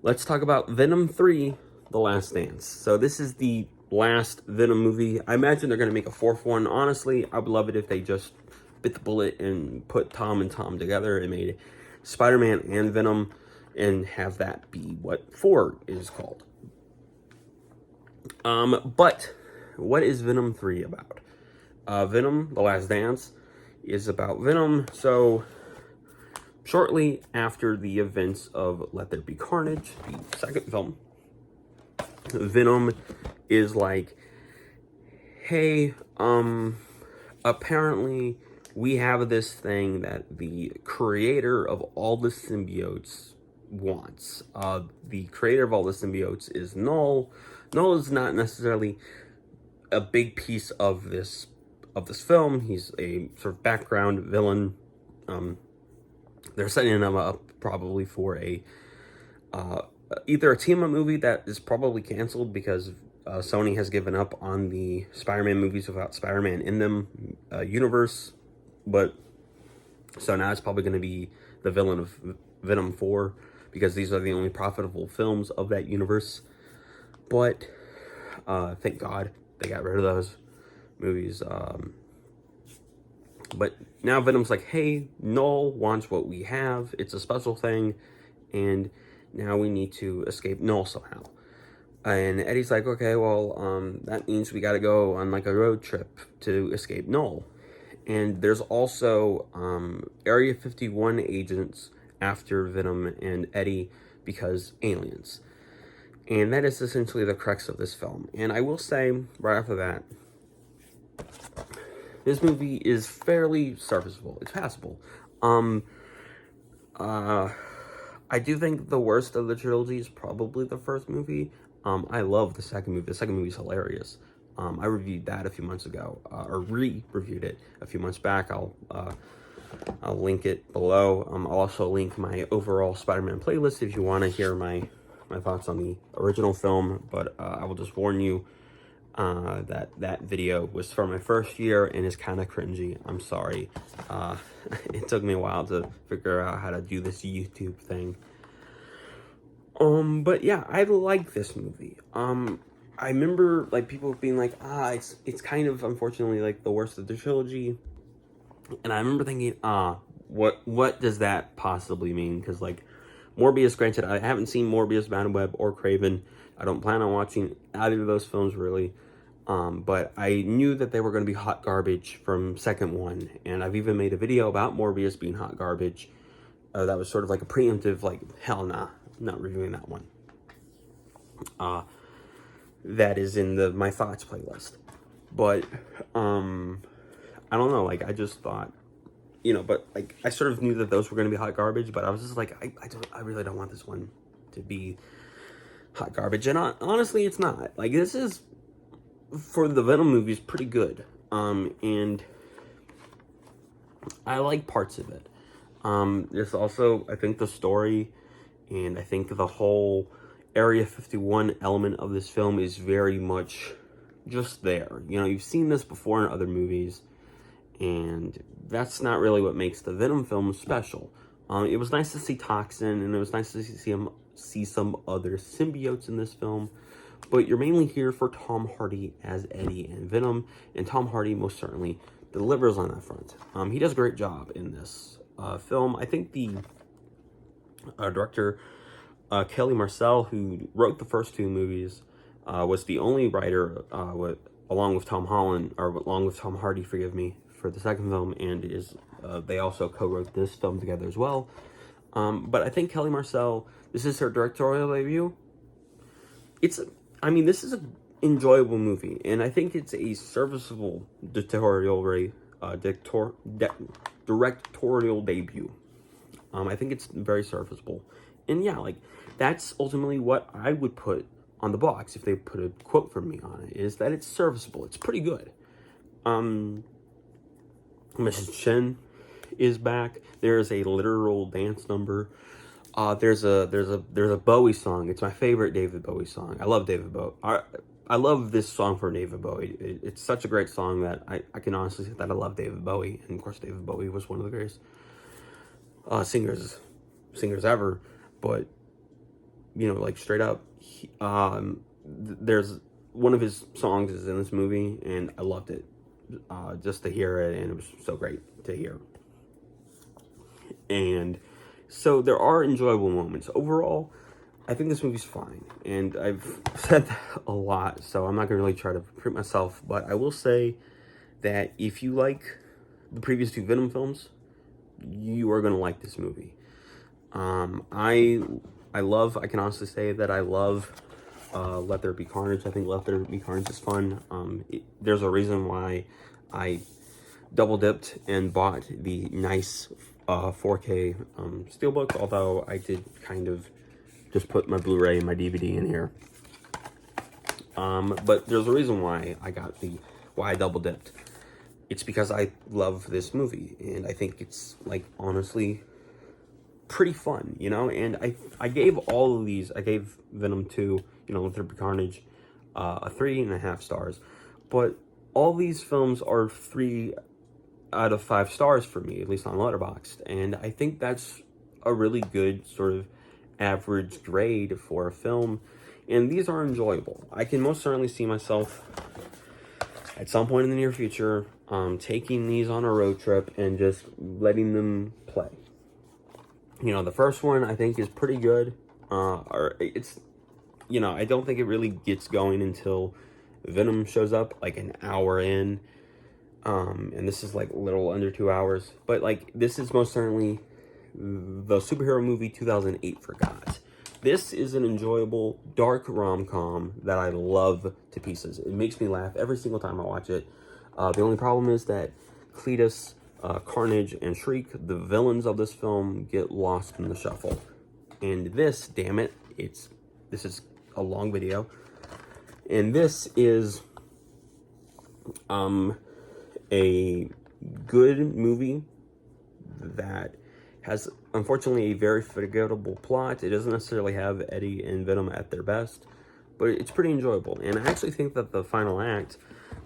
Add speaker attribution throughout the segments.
Speaker 1: let's talk about Venom 3, The Last Dance. So this is the last Venom movie. I imagine they're going to make a fourth one. Honestly, I would love it if they just bit the bullet and put Tom and Tom together and made Spider-Man and Venom and have that be what 4 is called. But what is Venom 3 about? Venom, The Last Dance is about Venom. So shortly after the events of Let There Be Carnage, the second film, Venom is like, hey, apparently we have this thing that the creator of all the symbiotes wants. The creator of all the symbiotes is Null. Null is not necessarily a big piece of this film. He's a sort of background villain. They're setting him up probably for a either a team-up movie that is probably canceled because Sony has given up on the Spider-Man movies without Spider-Man in them universe. But so now it's probably going to be the villain of Venom 4 because these are the only profitable films of that universe. But thank God they got rid of those movies. But now Venom's like, hey, Null wants what we have. It's a special thing. And now we need to escape Null somehow. And Eddie's like, okay, well, that means we got to go on like a road trip to escape Null. And there's also Area 51 agents after Venom and Eddie because aliens. And that is essentially the crux of this film. And I will say, right after that, this movie is fairly serviceable. It's passable. I do think the worst of the trilogy is probably the first movie. I love the second movie. The second movie is hilarious. I reviewed that a few months ago, or re-reviewed it a few months back. I'll link it below. I'll also link my overall Spider-Man playlist if you want to hear my thoughts on the original film. But I will just warn you that video was from my first year and is kind of cringy. I'm sorry. It took me a while to figure out how to do this YouTube thing. But yeah, I like this movie. I remember like people being like, it's kind of unfortunately like the worst of the trilogy. And I remember thinking, what does that possibly mean? Because like Morbius, granted, I haven't seen Morbius, Madame or Craven. I don't plan on watching either of those films really. But I knew that they were going to be hot garbage from second one. And I've even made a video about Morbius being hot garbage. That was sort of like a preemptive, like, hell nah, I'm not reviewing that one. That is in my thoughts playlist. But, I don't know, like, I just thought, but, like, I sort of knew that those were going to be hot garbage, but I was just like, I really don't want this one to be hot garbage. And honestly, it's not. Like, this is, for the Venom movies, pretty good. And I like parts of it. There's also, I think, the story, and I think the whole Area 51 element of this film is very much just there. You've seen this before in other movies, and that's not really what makes the Venom film special. It was nice to see Toxin, and it was nice to see some other symbiotes in this film, but you're mainly here for Tom Hardy as Eddie and Venom, and Tom Hardy most certainly delivers on that front. He does a great job in this film. I think the director, Kelly Marcel, who wrote the first two movies, was the only writer along with Tom Hardy, for the second film, and they also co-wrote this film together as well. But I think Kelly Marcel, this is her directorial debut. This is an enjoyable movie, and I think it's a serviceable directorial debut. I think it's very serviceable. And yeah, like, that's ultimately what I would put on the box if they put a quote from me on it, is that it's serviceable. It's pretty good. Mrs. Chen is back. There's a literal dance number. There's a Bowie song. It's my favorite David Bowie song. I love David Bowie. I love this song for David Bowie. It's such a great song that I can honestly say that I love David Bowie. And of course, David Bowie was one of the greatest singers ever. But you know, like straight up, there's one of his songs is in this movie, and I loved it. Just to hear it, and it was so great to hear. And so there are enjoyable moments. Overall, I think this movie's fine, and I've said that a lot, so I'm not gonna really try to repeat myself, but I will say that if you like the previous two Venom films, you are gonna like this movie. I can honestly say that I love Let There Be Carnage. I think Let There Be Carnage is fun. There's a reason why I double dipped and bought the nice 4K Steelbook, although I did kind of just put my Blu-ray and my DVD in here. But there's a reason why I double dipped. It's because I love this movie, and I think it's, like, honestly pretty fun, you know? And I gave all of these, I gave Venom 2, you know, Let There Be Carnage, a 3.5 stars. But all these films are 3 out of 5 stars for me, at least on Letterboxd. And I think that's a really good sort of average grade for a film. And these are enjoyable. I can most certainly see myself at some point in the near future taking these on a road trip and just letting them play. You know, the first one I think is pretty good. Or it's, you know, I don't think it really gets going until Venom shows up, like an hour in. And this is like a little under 2 hours. But like, this is most certainly the superhero movie 2008 forgot. This is an enjoyable, dark rom-com that I love to pieces. It makes me laugh every single time I watch it. The only problem is that Cletus, Carnage, and Shriek, the villains of this film, get lost in the shuffle. And this, damn it, this is a long video. And this is a good movie that has, unfortunately, a very forgettable plot. It doesn't necessarily have Eddie and Venom at their best, but it's pretty enjoyable. And I actually think that the final act,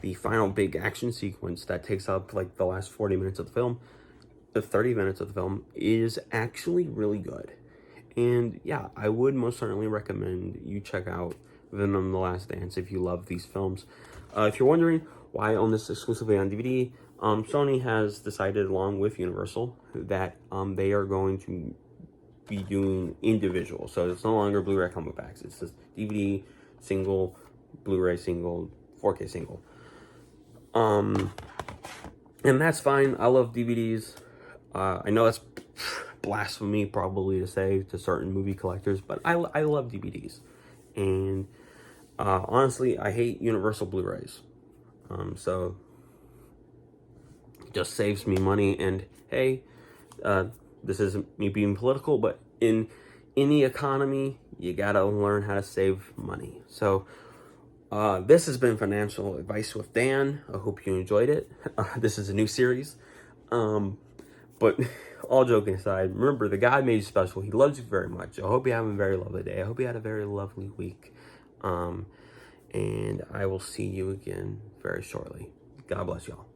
Speaker 1: the final big action sequence that takes up like the last 40 minutes of the film, the 30 minutes of the film, is actually really good. And yeah, I would most certainly recommend you check out Venom: The Last Dance if you love these films. If you're wondering why I own this exclusively on DVD, Sony has decided, along with Universal, that they are going to be doing individual. So it's no longer Blu-ray combo packs. It's just DVD single, Blu-ray single, 4K single. And that's fine. I love DVDs. I know that's blasphemy probably to say to certain movie collectors, but I love DVDs. And honestly, I hate Universal Blu-rays. So it just saves me money. And hey, this isn't me being political, but in any economy, you gotta learn how to save money. So this has been Financial Advice with Dan. I hope you enjoyed it. This is a new series. But all joking aside, remember, the God made you special. He loves you very much. I hope you have a very lovely day. I hope you had a very lovely week. And I will see you again very shortly. God bless y'all.